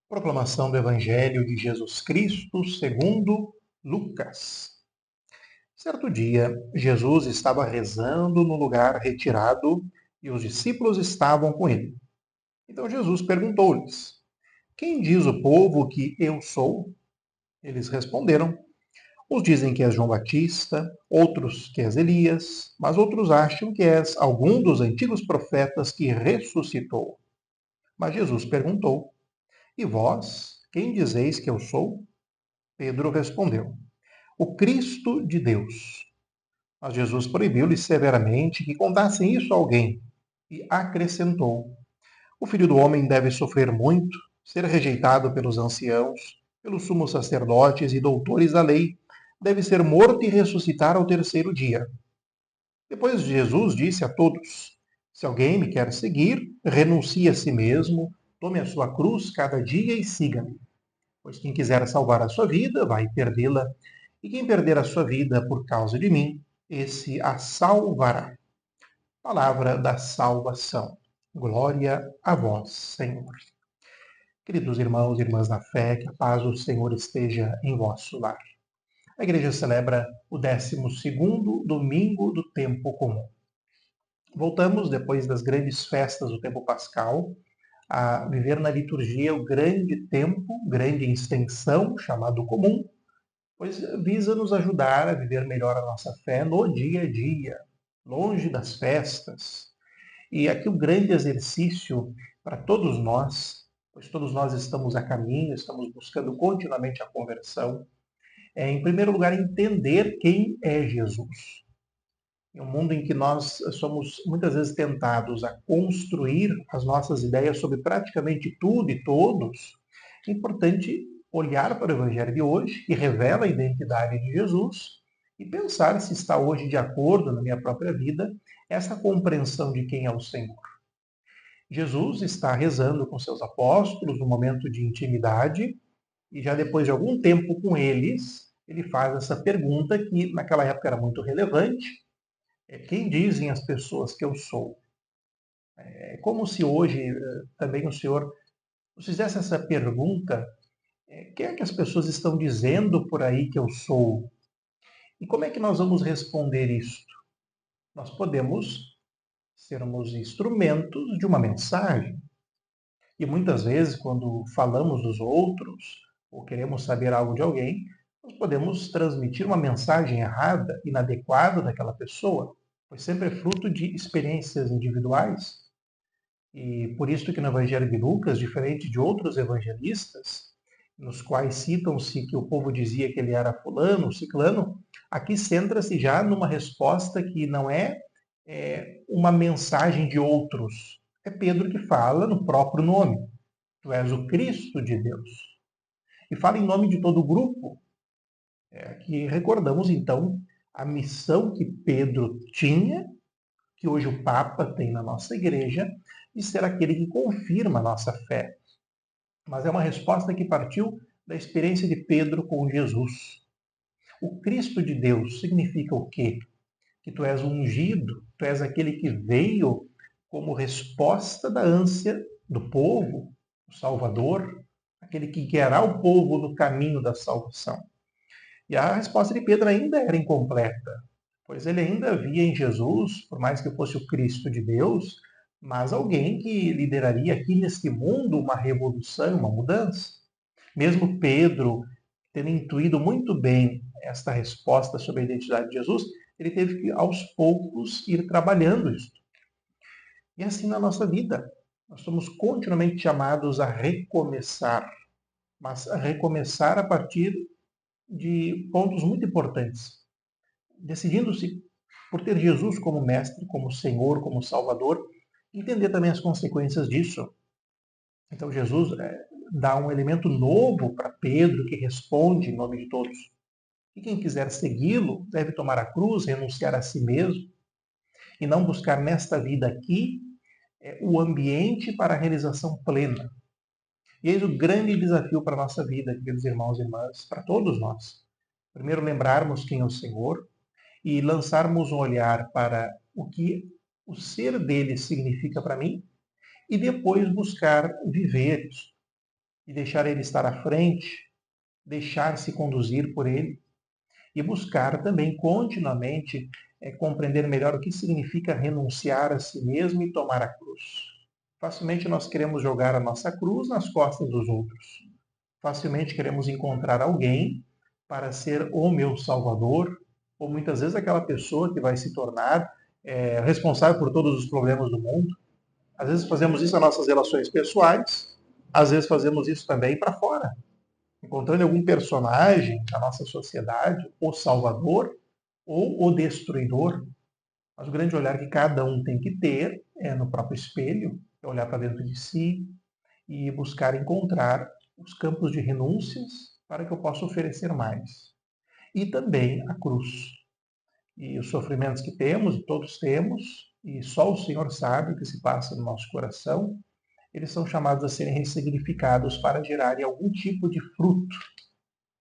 Proclamação do Evangelho de Jesus Cristo segundo Lucas. Certo dia, Jesus estava rezando num lugar retirado e os discípulos estavam com ele. Então Jesus perguntou-lhes: Quem diz o povo que eu sou? Eles responderam: Uns dizem que és João Batista, outros que és Elias, mas outros acham que és algum dos antigos profetas que ressuscitou. Mas Jesus perguntou: E vós, quem dizeis que eu sou? Pedro respondeu: O Cristo de Deus. Mas Jesus proibiu-lhes severamente que contassem isso a alguém e acrescentou: O Filho do Homem deve sofrer muito, ser rejeitado pelos anciãos, pelos sumos sacerdotes e doutores da lei, deve ser morto e ressuscitar ao terceiro dia. Depois Jesus disse a todos: Se alguém me quer seguir, renuncie a si mesmo, tome a sua cruz cada dia e siga-me. Pois quem quiser salvar a sua vida, vai perdê-la. E quem perder a sua vida por causa de mim, esse a salvará. Palavra da salvação. Glória a vós, Senhor. Queridos irmãos e irmãs na fé, que a paz do Senhor esteja em vosso lar. A igreja celebra o 12º domingo do tempo comum. Voltamos, depois das grandes festas do tempo pascal, a viver na liturgia o grande tempo, grande extensão, chamado comum, pois visa nos ajudar a viver melhor a nossa fé no dia a dia, longe das festas. E aqui o grande exercício para todos nós, pois todos nós estamos a caminho, estamos buscando continuamente a conversão, é, em primeiro lugar, entender quem é Jesus. Em um mundo em que nós somos muitas vezes tentados a construir as nossas ideias sobre praticamente tudo e todos, é importante olhar para o Evangelho de hoje, que revela a identidade de Jesus, e pensar se está hoje de acordo na minha própria vida essa compreensão de quem é o Senhor. Jesus está rezando com seus apóstolos no momento de intimidade, e já depois de algum tempo com eles, ele faz essa pergunta que naquela época era muito relevante: quem dizem as pessoas que eu sou? É como se hoje também o Senhor nos fizesse essa pergunta: quem é que as pessoas estão dizendo por aí que eu sou? E como é que nós vamos responder isto? Nós podemos sermos instrumentos de uma mensagem. E muitas vezes, quando falamos dos outros, ou queremos saber algo de alguém, nós podemos transmitir uma mensagem errada, inadequada daquela pessoa, pois sempre é fruto de experiências individuais. E por isso que no Evangelho de Lucas, diferente de outros evangelistas, nos quais citam-se que o povo dizia que ele era fulano, ciclano, aqui centra-se já numa resposta que não é uma mensagem de outros. É Pedro que fala no próprio nome. Tu és o Cristo de Deus. E fala em nome de todo o grupo. Que recordamos, então, a missão que Pedro tinha, que hoje o Papa tem na nossa igreja, de ser aquele que confirma a nossa fé. Mas é uma resposta que partiu da experiência de Pedro com Jesus. O Cristo de Deus significa o quê? Que tu és ungido, tu és aquele que veio como resposta da ânsia do povo, o Salvador, aquele que guiará o povo no caminho da salvação. E a resposta de Pedro ainda era incompleta, pois ele ainda via em Jesus, por mais que fosse o Cristo de Deus, mas alguém que lideraria aqui neste mundo uma revolução, uma mudança. Mesmo Pedro, tendo intuído muito bem esta resposta sobre a identidade de Jesus, ele teve que, aos poucos, ir trabalhando isso. E assim na nossa vida, nós somos continuamente chamados a recomeçar, mas a recomeçar a partir de pontos muito importantes. Decidindo-se por ter Jesus como mestre, como Senhor, como Salvador, entender também as consequências disso. Então Jesus dá um elemento novo para Pedro, que responde em nome de todos. E quem quiser segui-lo deve tomar a cruz, renunciar a si mesmo, e não buscar nesta vida aqui o ambiente para a realização plena. E eis o grande desafio para a nossa vida, queridos irmãos e irmãs, para todos nós. Primeiro, lembrarmos quem é o Senhor e lançarmos um olhar para o que o ser dele significa para mim e depois buscar viver isso. e deixar Ele estar à frente, deixar-se conduzir por Ele e buscar também continuamente compreender melhor o que significa renunciar a si mesmo e tomar a cruz. Facilmente nós queremos jogar a nossa cruz nas costas dos outros. Facilmente queremos encontrar alguém para ser o meu salvador, ou muitas vezes aquela pessoa que vai se tornar responsável por todos os problemas do mundo. Às vezes fazemos isso nas nossas relações pessoais, às vezes fazemos isso também para fora, encontrando algum personagem da nossa sociedade, o salvador ou o destruidor. Mas o grande olhar que cada um tem que ter é no próprio espelho, é olhar para dentro de si e buscar encontrar os campos de renúncias para que eu possa oferecer mais. E também a cruz. E os sofrimentos que temos, e todos temos, e só o Senhor sabe o que se passa no nosso coração, eles são chamados a serem ressignificados para gerarem algum tipo de fruto.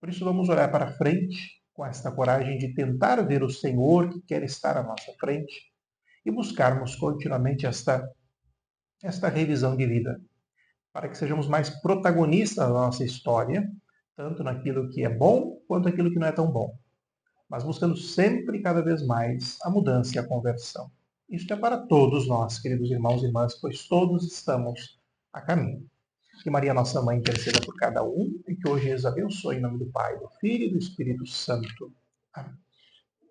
Por isso vamos olhar para frente com esta coragem de tentar ver o Senhor que quer estar à nossa frente e buscarmos continuamente esta revisão de vida, para que sejamos mais protagonistas da nossa história, tanto naquilo que é bom quanto naquilo que não é tão bom, mas buscando sempre cada vez mais a mudança e a conversão. Isto é para todos nós, queridos irmãos e irmãs, pois todos estamos a caminho. Que Maria, nossa mãe, interceda por cada um e que hoje Jesus abençoe em nome do Pai, do Filho e do Espírito Santo. Amém.